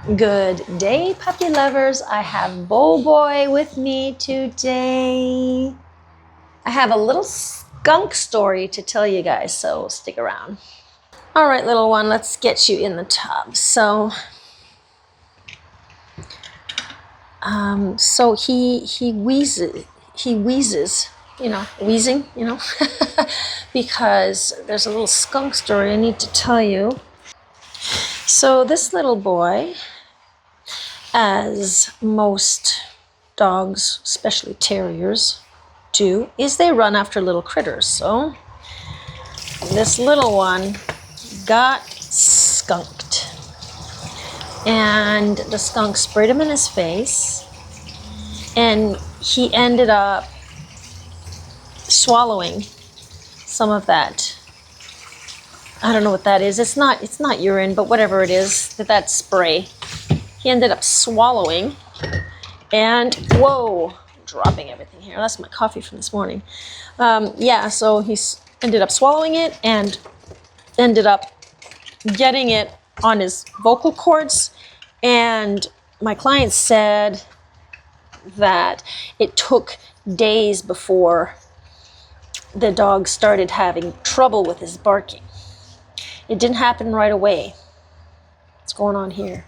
Good day, puppy lovers. I have Bo Boy with me today. I have a little skunk story to tell you guys, so stick around. All right, little one, let's get you in the tub. So he wheezes, wheezing, because there's a little skunk story I need to tell you. So this little boy, as most dogs, especially terriers, do, is they run after little critters. So this little one got skunked, and the skunk sprayed him in his face, and he ended up swallowing some of that. I don't know what that is. It's not urine, but whatever it is, that spray. He ended up swallowing, and whoa, dropping everything here. That's my coffee from this morning. So he ended up swallowing it and ended up getting it on his vocal cords. And my client said that it took days before the dog started having trouble with his barking. It didn't happen right away. What's going on here?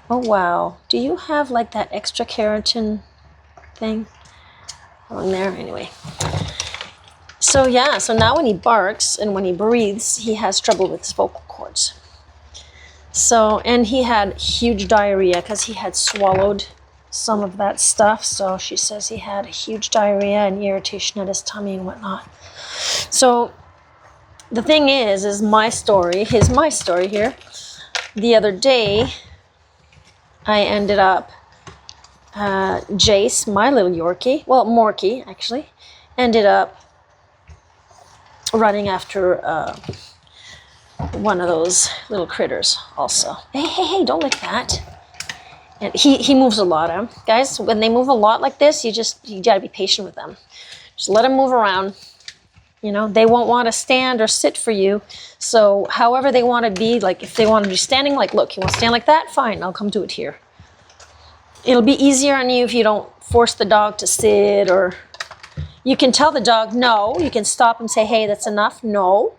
Oh, wow. Do you have like that extra keratin thing on there? Anyway. So now when he barks and when he breathes, he has trouble with his vocal cords. So, and he had huge diarrhea because he had swallowed some of that stuff. So she says he had huge diarrhea and irritation at his tummy and whatnot. So the thing is my story here. The other day, I ended up, Jace, my little Yorkie, well, Morkie actually, ended up running after one of those little critters also. Hey, don't lick that. And he moves a lot, guys. When they move a lot like this, you gotta be patient with them. Just let them move around. They won't want to stand or sit for you. So however they want to be, like if they want to be standing, like, look, you want to stand like that? Fine, I'll come do it here. It'll be easier on you if you don't force the dog to sit, or you can tell the dog no. You can stop and say, hey, that's enough. No.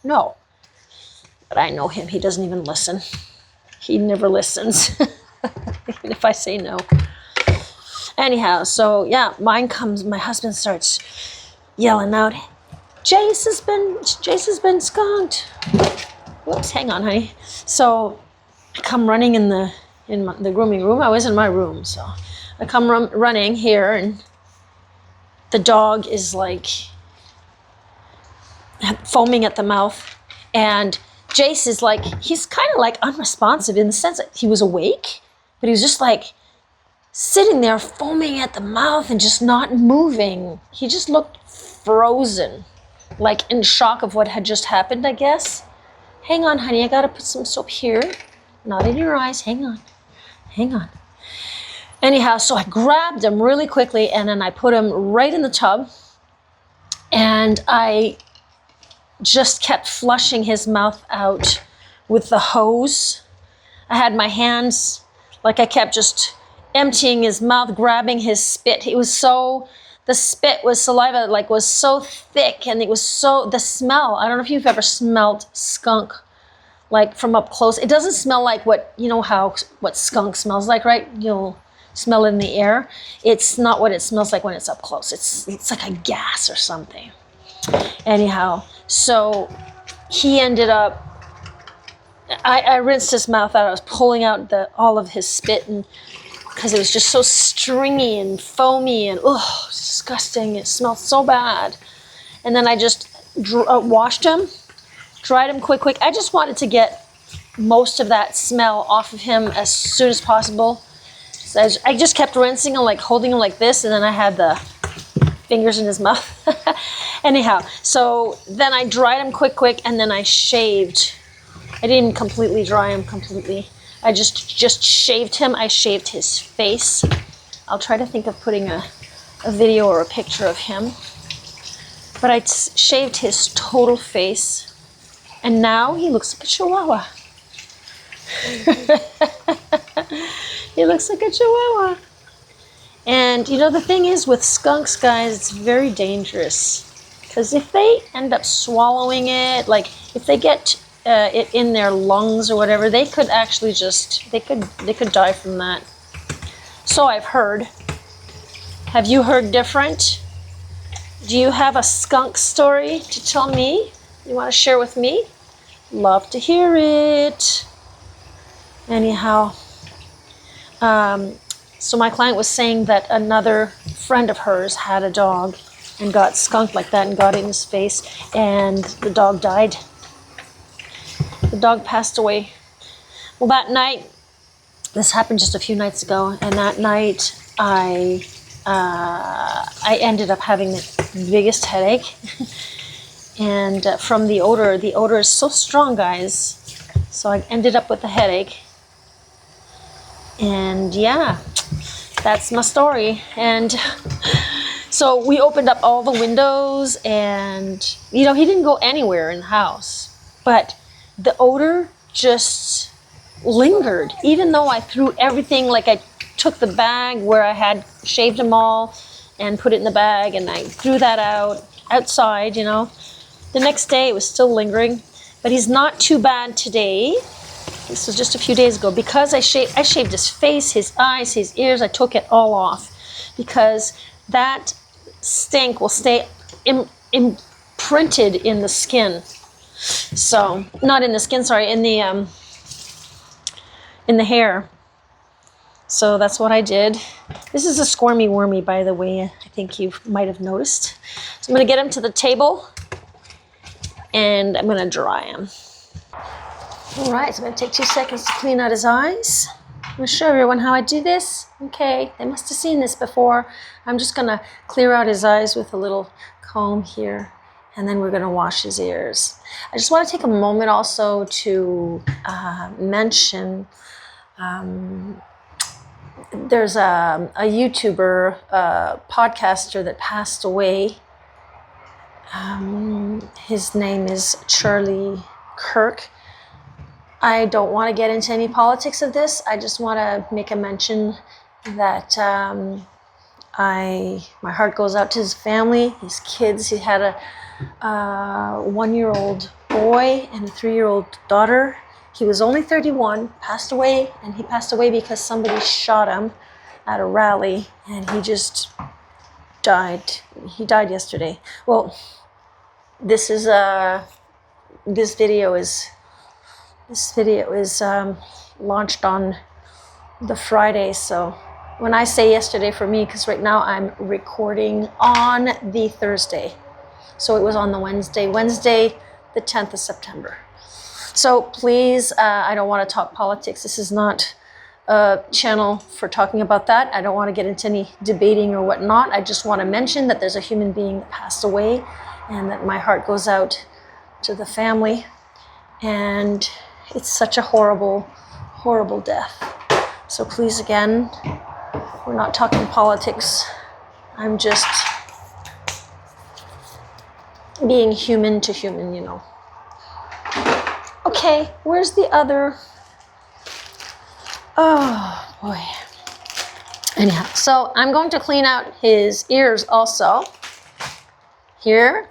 But I know him. He doesn't even listen. He never listens, even if I say no. Anyhow, so yeah, my husband starts yelling out, Jace has been skunked. Whoops, hang on, honey. So I come running in the grooming room. I was in my room, so I come running here, and the dog is like foaming at the mouth, and Jace is like, he's kind of like unresponsive in the sense that he was awake, but he was just like sitting there foaming at the mouth and just not moving. He just looked frozen, like in shock of what had just happened, I guess. Hang on, honey, I gotta put some soap here. Not in your eyes, hang on. Anyhow, so I grabbed him really quickly, and then I put him right in the tub, and I just kept flushing his mouth out with the hose. I had my hands, like I kept just emptying his mouth, grabbing his spit. The spit was saliva, like was so thick, and it was the smell. I don't know if you've ever smelled skunk, like from up close. It doesn't smell like what skunk smells like, right? You'll smell it in the air. It's not what it smells like when it's up close. It's like a gas or something. Anyhow, so he ended up, I rinsed his mouth out. I was pulling out all of his spit, and because it was just so stringy and foamy and disgusting. It smelled so bad. And then I just washed him, dried him quick. I just wanted to get most of that smell off of him as soon as possible. So I just kept rinsing him, like holding him like this, and then I had the fingers in his mouth. Anyhow, so then I dried him quick, and then I shaved. I didn't completely dry him completely. I just shaved him. I shaved his face. I'll try to think of putting a video or a picture of him. But I shaved his total face. And now he looks like a chihuahua. He looks like a Chihuahua. And you know, the thing is with skunks, guys, it's very dangerous. Because if they end up swallowing it, like if they get it in their lungs or whatever, they could actually just, they could die from that. So I've heard. Have you heard different? Do you have a skunk story to tell me? You want to share with me? Love to hear it. Anyhow, so my client was saying that another friend of hers had a dog and got skunked like that and got in his face, and the dog died. The dog passed away. Well, that night, this happened just a few nights ago, and that night I ended up having the biggest headache. And from the odor is so strong, guys. So I ended up with a headache. And yeah, that's my story. And so we opened up all the windows, and you know, he didn't go anywhere in the house, but the odor just lingered, even though I threw everything. Like I took the bag where I had shaved them all and put it in the bag, and I threw that outside, you know. The next day it was still lingering, but he's not too bad today. This was just a few days ago, because I shaved his face, his eyes, his ears. I took it all off because that stink will stay imprinted in the skin. So, not in the skin, sorry, in the hair. So that's what I did. This is a squirmy wormy, by the way. I think you might have noticed. So I'm going to get him to the table, and I'm going to dry him. All right, so I'm going to take 2 seconds to clean out his eyes. I'm going to show everyone how I do this. Okay, they must have seen this before. I'm just going to clear out his eyes with a little comb here, and then we're going to wash his ears. I just want to take a moment also to mention there's a YouTuber, podcaster that passed away. His name is Charlie Kirk. I don't want to get into any politics of this. I just want to make a mention that my heart goes out to his family, his kids. He had a 1-year-old boy and a 3-year-old daughter. He was only 31, passed away, and he passed away because somebody shot him at a rally, and he just died. He died yesterday. Well, this video is launched on the Friday. So when I say yesterday for me, because right now I'm recording on the Thursday. So it was on the Wednesday the 10th of September. So please, I don't want to talk politics. This is not a channel for talking about that. I don't want to get into any debating or whatnot. I just want to mention that there's a human being that passed away, and that my heart goes out to the family. And it's such a horrible, horrible death. So please, again, we're not talking politics. I'm just being human to human, you know. Okay, where's the other? Oh, boy. Anyhow, so I'm going to clean out his ears also. Here.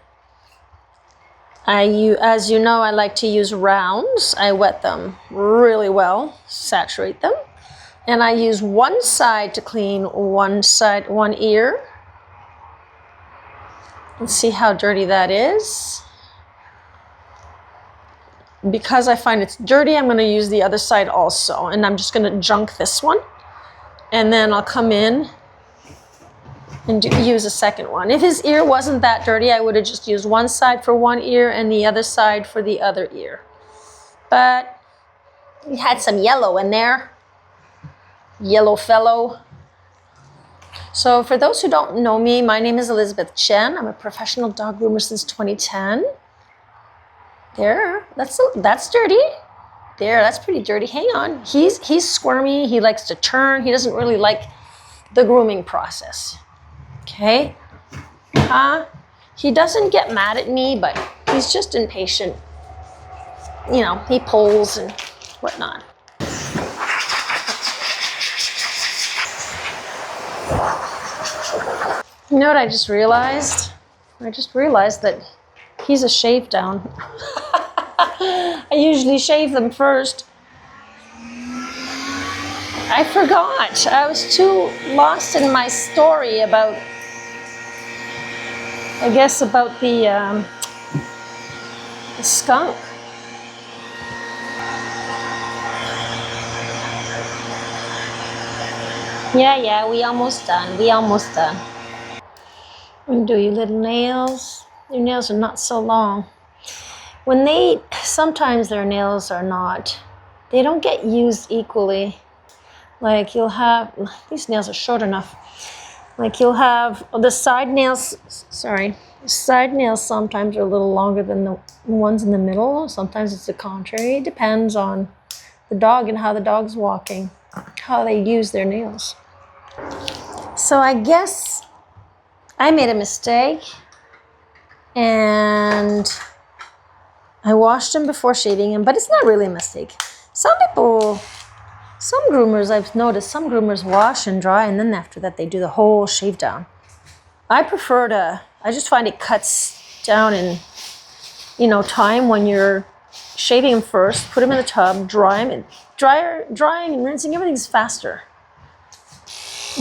As you know, I like to use rounds. I wet them really well, saturate them. And I use one side to clean one ear. And see how dirty that is. Because I find it's dirty, I'm going to use the other side also. And I'm just going to junk this one. And then I'll come in and use a second one. If his ear wasn't that dirty, I would have just used one side for one ear and the other side for the other ear. But he had some yellow in there. Yellow fellow. So for those who don't know me, my name is Elizabeth Jenn. I'm a professional dog groomer since 2010. There, that's dirty. There, that's pretty dirty. Hang on. He's squirmy. He likes to turn. He doesn't really like the grooming process. Okay? He doesn't get mad at me, but he's just impatient. You know, he pulls and whatnot. You know what I just realized? I just realized that he's a shave down. I usually shave them first. I forgot. I was too lost in my story about, I guess, about the skunk. Yeah, we almost done. We almost done. Undo your little nails. Your nails are not so long. Sometimes their nails are not, they don't get used equally. Like you'll have, these nails are short enough. Like you'll have the side nails, side nails sometimes are a little longer than the ones in the middle. Sometimes it's the contrary. It depends on the dog and how the dog's walking, how they use their nails. So I guess I made a mistake and I washed him before shaving him, but it's not really a mistake. Some groomers, I've noticed, some groomers wash and dry, and then after that they do the whole shave down. I just find it cuts down in, time when you're shaving him first, put him in the tub, dry him, and drying and rinsing, everything's faster.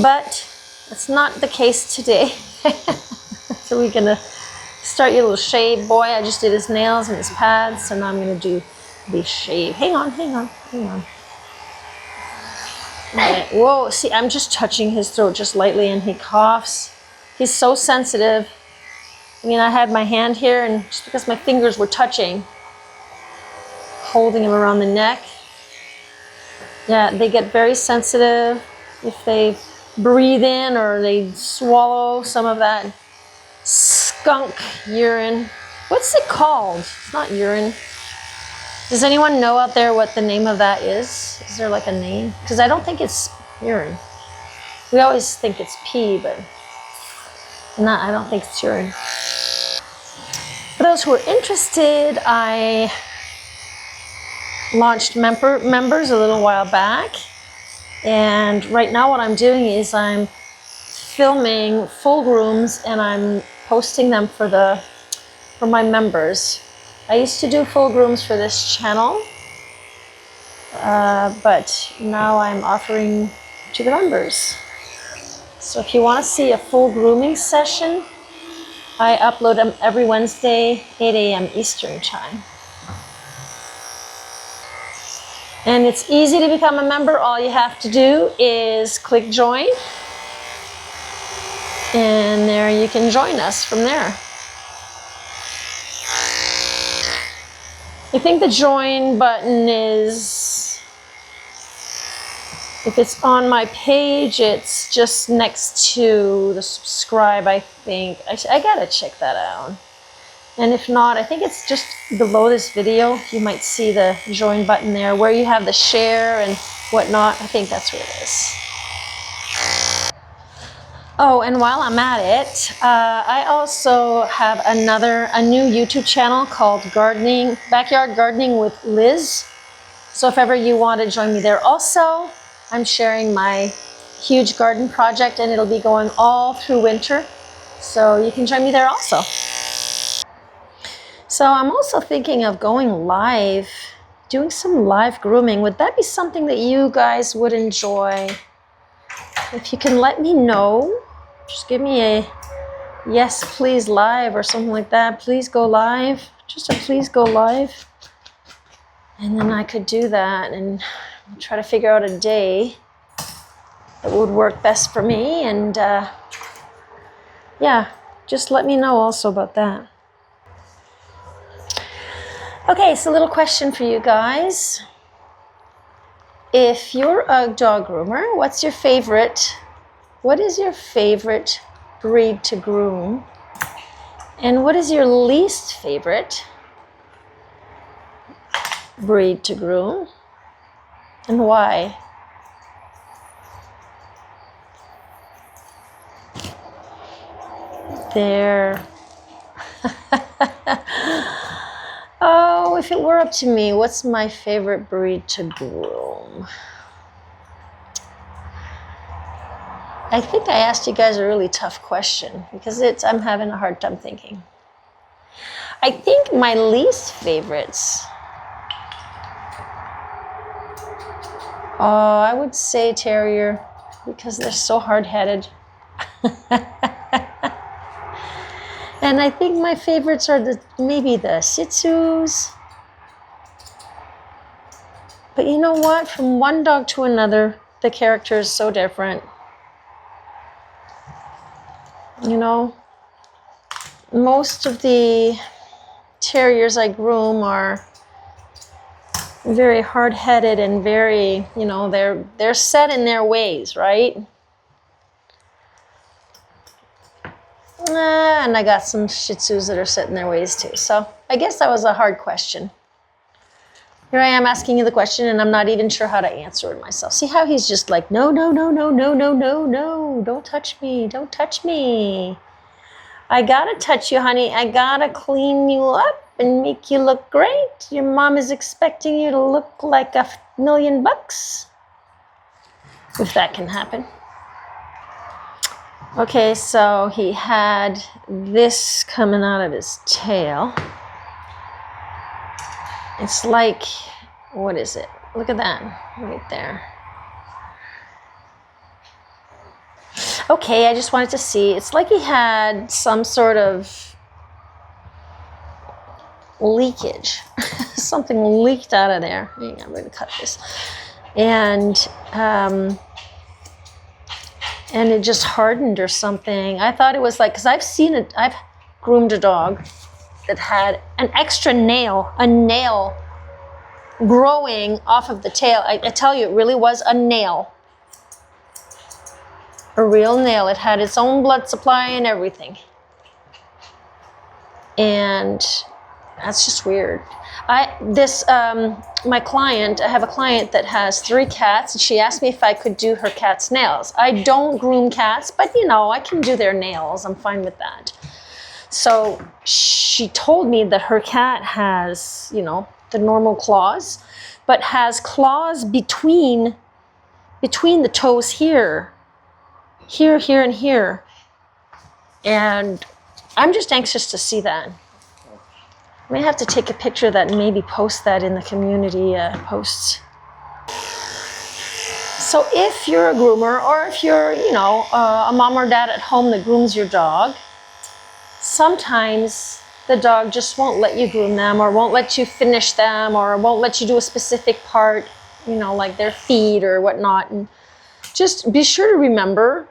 But that's not the case today. So we're gonna start your little shave boy. I just did his nails and his pads, so now I'm gonna do the shave. Hang on. Okay. Whoa, see, I'm just touching his throat just lightly and he coughs. He's so sensitive. I mean, I had my hand here and just because my fingers were touching, holding him around the neck. Yeah, they get very sensitive if they breathe in or they swallow some of that skunk urine. What's it called? It's not urine. Does anyone know out there what the name of that is? Is there like a name? Because I don't think it's urine. We always think it's pee, but I don't think it's urine. For those who are interested, I launched members a little while back. And right now what I'm doing is I'm filming full grooms and I'm posting them for my members. I used to do full grooms for this channel, but now I'm offering to the members. So if you want to see a full grooming session, I upload them every Wednesday, 8 a.m. Eastern time. And it's easy to become a member. All you have to do is click join. And there you can join us from there. I think the join button is, if it's on my page, it's just next to the subscribe, I think. I gotta check that out. And if not, I think it's just below this video. You might see the join button there where you have the share and whatnot. I think that's where it is. Oh, and while I'm at it, I also have a new YouTube channel called Backyard Gardening with Liz. So if ever you want to join me there also, I'm sharing my huge garden project and it'll be going all through winter. So you can join me there also. So I'm also thinking of going live, doing some live grooming. Would that be something that you guys would enjoy? If you can let me know, just give me a yes, please live or something like that. Please go live, just a please go live. And then I could do that and try to figure out a day that would work best for me. And yeah, just let me know also about that. Okay, so a little question for you guys. If you're a dog groomer, what is your favorite breed to groom? And what is your least favorite breed to groom? And why? There. Oh, if it were up to me, what's my favorite breed to groom? I think I asked you guys a really tough question because I'm having a hard time thinking. I think my least favorites, I would say terrier because they're so hard-headed. And I think my favorites are maybe the Shih Tzus. But you know what? From one dog to another, the character is so different. You know, most of the terriers I groom are very hard-headed and very, you know, they're set in their ways, right? And I got some Shih Tzus that are set in their ways too. So I guess that was a hard question. Here I am asking you the question and I'm not even sure how to answer it myself. See how he's just like, no, no, no, no, no, no, no, no, don't touch me, don't touch me. I gotta touch you, honey. I gotta clean you up and make you look great. Your mom is expecting you to look like $1,000,000. If that can happen. Okay, so he had this coming out of his tail. It's like, what is it? Look at that, right there. Okay, I just wanted to see. It's like he had some sort of leakage. Something leaked out of there. Hang on, I'm going to cut this. And it just hardened or something. I thought it was like, because I've seen it, I've groomed a dog that had an extra nail, a nail growing off of the tail. I tell you, it really was a nail. A real nail. It had its own blood supply and everything. And that's just weird. My client, I have a client that has 3 cats, and she asked me if I could do her cat's nails. I don't groom cats, but you know, I can do their nails. I'm fine with that. So she told me that her cat has, you know, the normal claws, but has claws between the toes here, and here. And I'm just anxious to see that. I may have to take a picture of that and maybe post that in the community posts. So if you're a groomer, or if you're, you know, a mom or dad at home that grooms your dog, sometimes the dog just won't let you groom them, or won't let you finish them, or won't let you do a specific part, you know, like their feet or whatnot. And just be sure to remember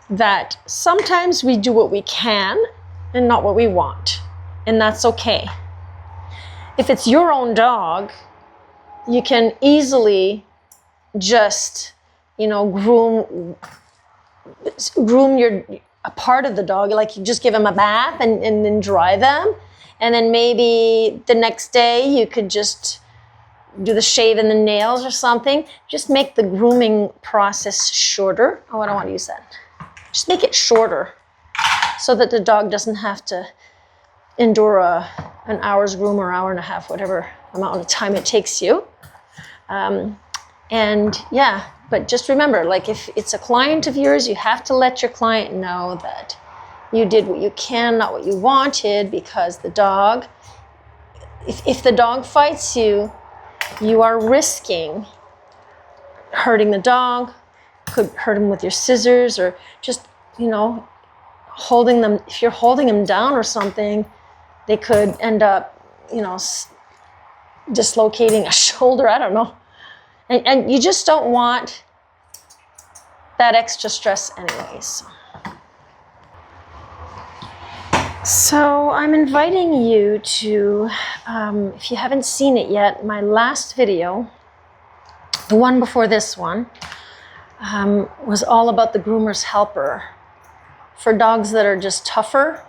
that sometimes we do what we can and not what we want. And that's okay. If it's your own dog, you can easily just, you know, groom a part of the dog. Like you just give them a bath and then dry them. And then maybe the next day you could just do the shave and the nails or something. Just make the grooming process shorter. Oh, I don't want to use that. Just make it shorter so that the dog doesn't have to endure an hour's groom or hour and a half, whatever amount of time it takes you. And yeah, but just remember, like if it's a client of yours, you have to let your client know that you did what you can, not what you wanted, because the dog, if the dog fights you, you are risking hurting the dog, could hurt him with your scissors, or just, you know, holding them. If you're holding them down or something, they could end up, you know, dislocating a shoulder. I don't know. And you just don't want that extra stress anyways. So I'm inviting you to, if you haven't seen it yet, my last video, the one before this one, was all about the groomer's helper. For dogs that are just tougher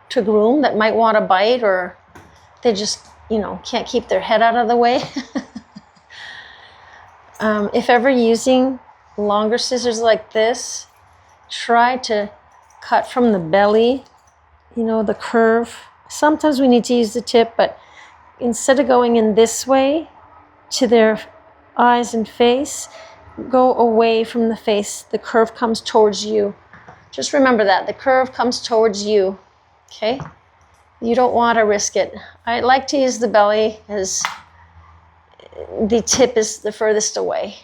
to groom, that might want to bite, or they just, you know, can't keep their head out of the way. If ever using longer scissors like this, try to cut from the belly, you know, the curve. Sometimes we need to use the tip, but instead of going in this way to their eyes and face, go away from the face. The curve comes towards you. Just remember that. The curve comes towards you. Okay? You don't want to risk it. I like to use the belly as the tip is the furthest away.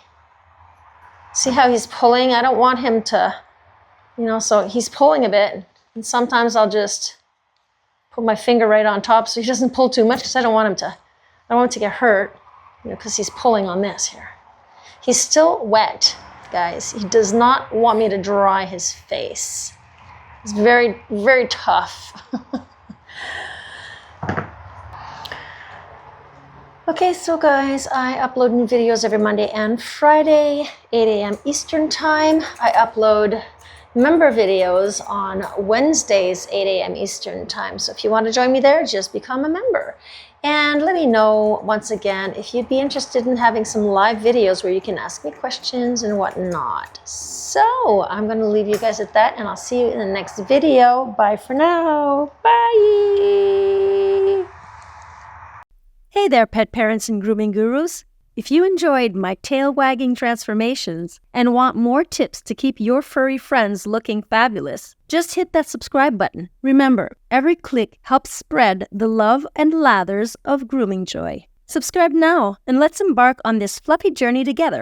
See how he's pulling? I don't want him to, so he's pulling a bit. And sometimes I'll just put my finger right on top so he doesn't pull too much because I don't want him to get hurt, because he's pulling on this here. He's still wet, guys. He does not want me to dry his face. It's very, very tough. Okay, so guys, I upload new videos every Monday and Friday, 8 a.m. Eastern Time. I upload member videos on Wednesdays, 8 a.m. Eastern Time. So if you want to join me there, just become a member. And let me know, once again, if you'd be interested in having some live videos where you can ask me questions and whatnot. So I'm going to leave you guys at that, and I'll see you in the next video. Bye for now. Bye. Hey there, pet parents and grooming gurus. If you enjoyed my tail-wagging transformations and want more tips to keep your furry friends looking fabulous, just hit that subscribe button. Remember, every click helps spread the love and lathers of grooming joy. Subscribe now and let's embark on this fluffy journey together.